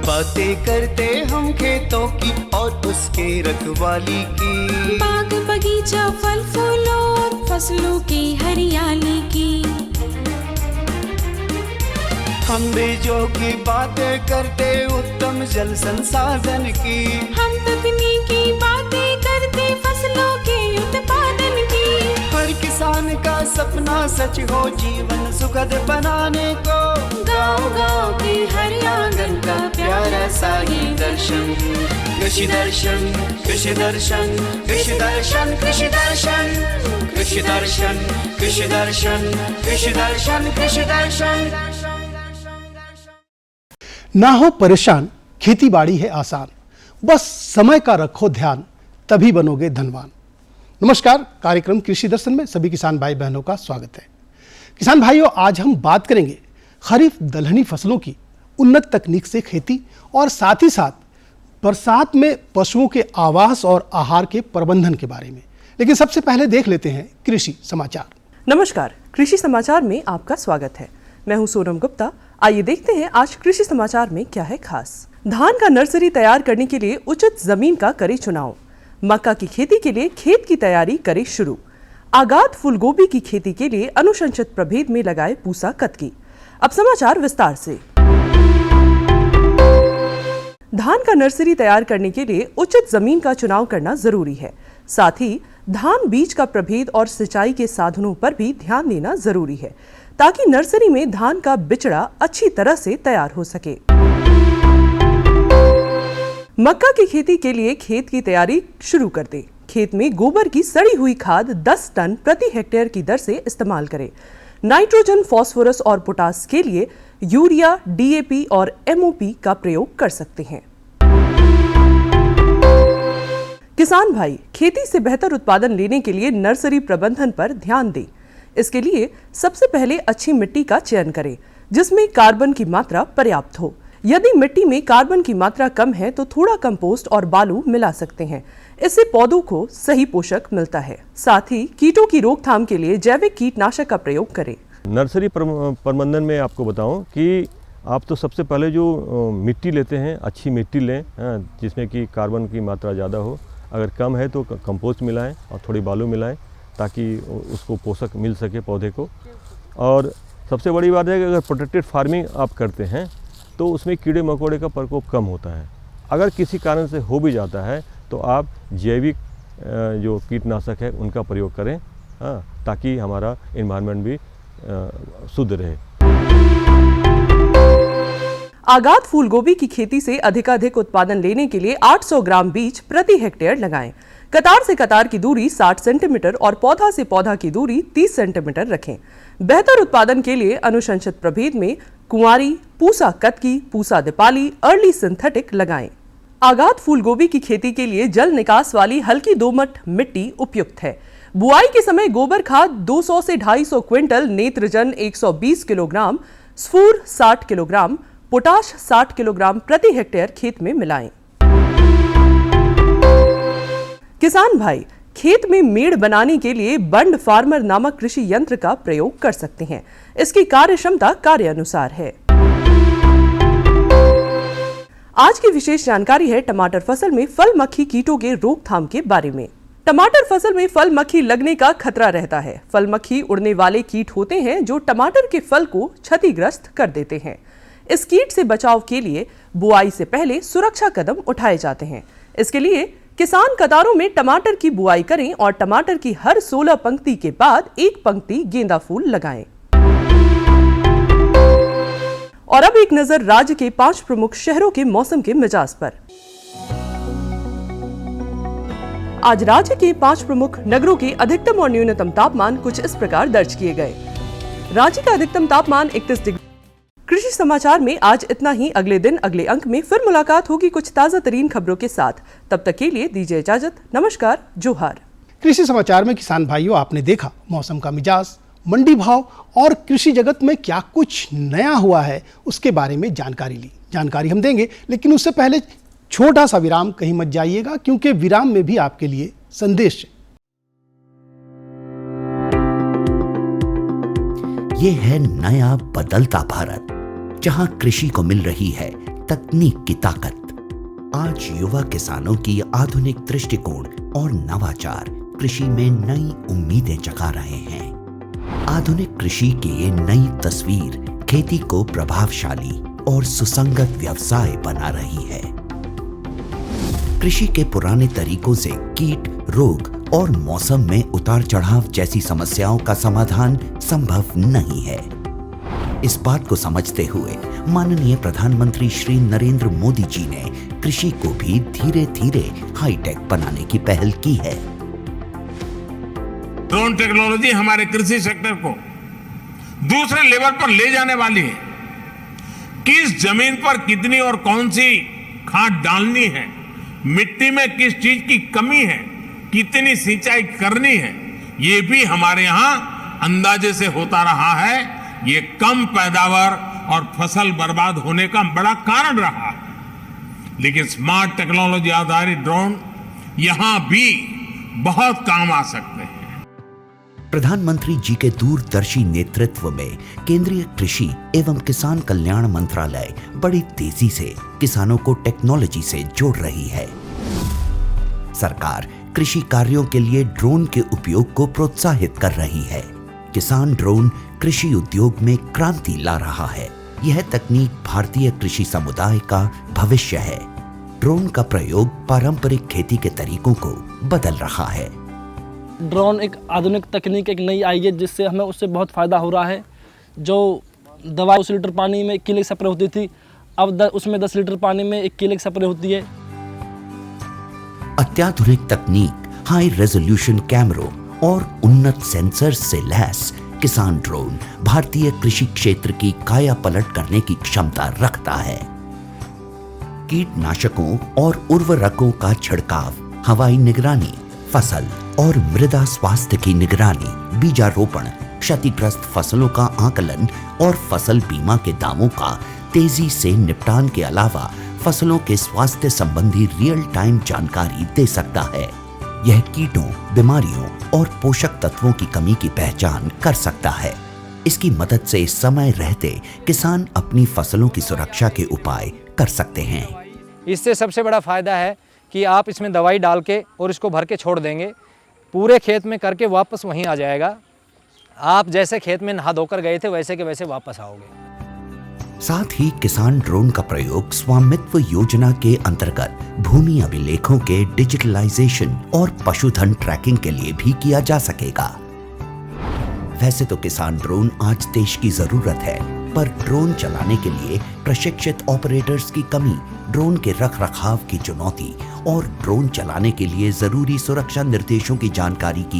बातें करते हम खेतों की और उसके रखवाली की, बाग बगीचा फल फूलों और फसलों की हरियाली की। हम बीजों की बातें करते उत्तम जल संसाधन की, हम तकनीकी बातें करते फसलों के उत्पादन की। हर किसान का सपना सच हो जीवन सुखद बनाने को, गाँव-गाँव के हर आंगन का प्यारा सा ये दर्शन। कृषि दर्शन, कृषि दर्शन, कृषि दर्शन, कृषि दर्शन, कृषि दर्शन, कृषि दर्शन, कृषि दर्शन, कृषि दर्शन। ना हो परेशान, खेती बाड़ी है आसान, बस समय का रखो ध्यान, तभी बनोगे धनवान। नमस्कार, कार्यक्रम कृषि दर्शन में सभी किसान भाई बहनों का स्वागत है। किसान भाइयों, आज हम बात करेंगे खरीफ दलहनी फसलों की उन्नत तकनीक से खेती और साथ ही साथ बरसात में पशुओं के आवास और आहार के प्रबंधन के बारे में। लेकिन सबसे पहले देख लेते हैं कृषि समाचार। नमस्कार, कृषि समाचार में आपका स्वागत है। मैं हूं सोनम गुप्ता। आइए देखते हैं आज कृषि समाचार में क्या है खास। धान का नर्सरी तैयार करने के लिए उचित जमीन का करे चुनाव। मक्का की खेती के लिए खेत की तैयारी करे शुरू। आगाद फूलगोभी की खेती के लिए अनुशंसित प्रभेद में लगाए पूसा कतकी। अब समाचार विस्तार से। धान का नर्सरी तैयार करने के लिए उचित जमीन का चुनाव करना जरूरी है। साथ ही धान बीज का प्रभेद और सिंचाई के साधनों पर भी ध्यान देना जरूरी है, ताकि नर्सरी में धान का बिचड़ा अच्छी तरह से तैयार हो सके। मक्का की खेती के लिए खेत की तैयारी शुरू कर दें। खेत में गोबर की सड़ी हुई खाद 10 टन प्रति हेक्टेयर की दर से इस्तेमाल करें। नाइट्रोजन, फास्फोरस और पोटास के लिए यूरिया, डीएपी और एमओपी का प्रयोग कर सकते हैं। किसान भाई, खेती से बेहतर उत्पादन लेने के लिए नर्सरी प्रबंधन पर ध्यान दें। इसके लिए सबसे पहले अच्छी मिट्टी का चयन करें, जिसमें कार्बन की मात्रा पर्याप्त हो। यदि मिट्टी में कार्बन की मात्रा कम है तो थोड़ा कंपोस्ट और बालू मिला सकते हैं। इससे पौधों को सही पोषक मिलता है। साथ ही कीटों की रोकथाम के लिए जैविक कीटनाशक का प्रयोग करें। नर्सरी प्रबंधन में आपको बताऊं कि आप तो सबसे पहले जो मिट्टी लेते हैं, अच्छी मिट्टी लें जिसमें कि कार्बन की मात्रा ज़्यादा हो। अगर कम है तो कंपोस्ट मिलाएं और थोड़ी बालू मिलाएं, ताकि उसको पोषक मिल सके पौधे को। और सबसे बड़ी बात है कि अगर प्रोटेक्टेड फार्मिंग आप करते हैं तो उसमें कीड़े मकोड़े का प्रकोप कम होता है। अगर किसी कारण से हो भी जाता है तो आप जैविक जो कीटनाशक है उनका प्रयोग करें, ताकि हमारा एनवायरनमेंट भी शुद्ध रहे। आगाद फूलगोभी की खेती से अधिकाधिक उत्पादन लेने के लिए 800 ग्राम बीज प्रति हेक्टेयर लगाएं। कतार से कतार की दूरी 60 सेंटीमीटर और पौधा से पौधा की दूरी 30 सेंटीमीटर रखें। बेहतर उत्पादन के लिए अनुशंसित प्रभेद में कुंवारी, पूसा कतकी, पूसा दीपाली, अर्ली सिंथेटिक लगाएं। आगाद फूलगोभी की खेती के लिए जल निकास वाली हल्की दोमट मिट्टी उपयुक्त है। बुआई के समय गोबर खाद 200 से 250 क्विंटल, नेत्रजन 120 किलोग्राम, स्फूर 60 किलोग्राम, पोटाश 60 किलोग्राम प्रति हेक्टेयर खेत में मिलाएं। किसान भाई, खेत में मेड़ बनाने के लिए बंड फार्मर नामक कृषि यंत्र का प्रयोग कर सकते हैं। इसकी कार्य क्षमता कार्य अनुसार है। आज की विशेष जानकारी है टमाटर फसल में फल मक्खी कीटों के रोकथाम के बारे में। टमाटर फसल में फल मक्खी लगने का खतरा रहता है। फल मक्खी उड़ने वाले कीट होते हैं जो टमाटर के फल को क्षतिग्रस्त कर देते हैं। इस कीट से बचाव के लिए बुआई से पहले सुरक्षा कदम उठाए जाते हैं। इसके लिए किसान कतारों में टमाटर की बुआई करें और टमाटर की हर 16 पंक्ति के बाद एक पंक्ति गेंदा फूल लगाएं। और अब एक नजर राज्य के 5 प्रमुख शहरों के मौसम के मिजाज पर। आज राज्य के 5 प्रमुख नगरों के अधिकतम और न्यूनतम तापमान कुछ इस प्रकार दर्ज किए गए। राज्य का अधिकतम तापमान 31 डिग्री। कृषि समाचार में आज इतना ही। अगले दिन अगले अंक में फिर मुलाकात होगी कुछ ताजा तरीन खबरों के साथ। तब तक के लिए दीजिए इजाजत। नमस्कार, जोहार। कृषि समाचार में किसान भाइयों, आपने देखा मौसम का मिजाज, मंडी भाव और कृषि जगत में क्या कुछ नया हुआ है उसके बारे में जानकारी ली। जानकारी हम देंगे, लेकिन उससे पहले छोटा सा विराम, कहीं मत जाइएगा, क्योंकि विराम में भी आपके लिए संदेश है। ये है नया बदलता भारत, जहां कृषि को मिल रही है तकनीक की ताकत। आज युवा किसानों की आधुनिक दृष्टिकोण और नवाचार कृषि में नई उम्मीदें जगा रहे हैं। आधुनिक कृषि की ये नई तस्वीर खेती को प्रभावशाली और सुसंगत व्यवसाय बना रही है। कृषि के पुराने तरीकों से कीट, रोग और मौसम में उतार चढ़ाव जैसी समस्याओं का समाधान संभव नहीं है। इस बात को समझते हुए माननीय प्रधानमंत्री श्री नरेंद्र मोदी जी ने कृषि को भी धीरे धीरे हाईटेक बनाने की पहल की है। ड्रोन टेक्नोलॉजी हमारे कृषि सेक्टर को दूसरे लेवल पर ले जाने वाली है। किस जमीन पर कितनी और कौन सी खाद डालनी है, मिट्टी में किस चीज की कमी है, कितनी सिंचाई करनी है, ये भी हमारे यहाँ अंदाजे से होता रहा है। ये कम पैदावार और फसल बर्बाद होने का बड़ा कारण रहा है। लेकिन स्मार्ट टेक्नोलॉजी आधारित ड्रोन यहां भी बहुत काम आ सकते हैं। प्रधानमंत्री जी के दूरदर्शी नेतृत्व में केंद्रीय कृषि एवं किसान कल्याण मंत्रालय बड़ी तेजी से किसानों को टेक्नोलॉजी से जोड़ रही है। सरकार कृषि कार्यों के लिए ड्रोन के उपयोग को प्रोत्साहित कर रही है। किसान ड्रोन कृषि उद्योग में क्रांति ला रहा है। यह तकनीक भारतीय कृषि समुदाय का भविष्य है। ड्रोन का प्रयोग पारंपरिक खेती के तरीकों को बदल रहा है। ड्रोन एक आधुनिक तकनीक एक नई आई है, जिससे हमें उससे बहुत फ़ायदा हो रहा है। जो दवा 1 लीटर पानी में 1 किलो स्प्रे होती थी, अब उसमें 10 लीटर पानी में 1 किलो स्प्रे होती है। अत्याधुनिक तकनीक, हाई रेजोल्यूशन कैमरों और उन्नत सेंसर्स से लैस किसान ड्रोन भारतीय कृषि क्षेत्र की काया पलट करने की क्षमता रखता है। कीटनाशकों और उर्वरकों का छिड़काव, हवाई निगरानी, फसल और मृदा स्वास्थ्य की निगरानी, बीजारोपण, क्षतिग्रस्त फसलों का आकलन और फसल बीमा के दावों का तेजी से निपटान के अलावा फसलों के स्वास्थ्य संबंधी रियल टाइम जानकारी दे सकता है। यह कीटों, बीमारियों और पोषक तत्वों की कमी की पहचान कर सकता है। इसकी मदद से समय रहते किसान अपनी फसलों की सुरक्षा के उपाय कर सकते हैं। इससे सबसे बड़ा फायदा है कि आप इसमें दवाई डाल के और इसको भर के छोड़ देंगे, पूरे खेत में करके वापस वहीं आ जाएगा। आप जैसे खेत में नहा धोकर गए थे वैसे के वैसे वापस आओगे। साथ ही किसान ड्रोन का प्रयोग स्वामित्व योजना के अंतर्गत भूमि अभिलेखों के डिजिटलाइजेशन और पशुधन ट्रैकिंग के लिए भी किया जा सकेगा। वैसे तो किसान ड्रोन आज देश की जरूरत है, पर ड्रोन चलाने के लिए प्रशिक्षित ऑपरेटर्स की कमी, ड्रोन के रखरखाव की चुनौती और ड्रोन चलाने के लिए जरूरी सुरक्षा निर्देशों की जानकारी की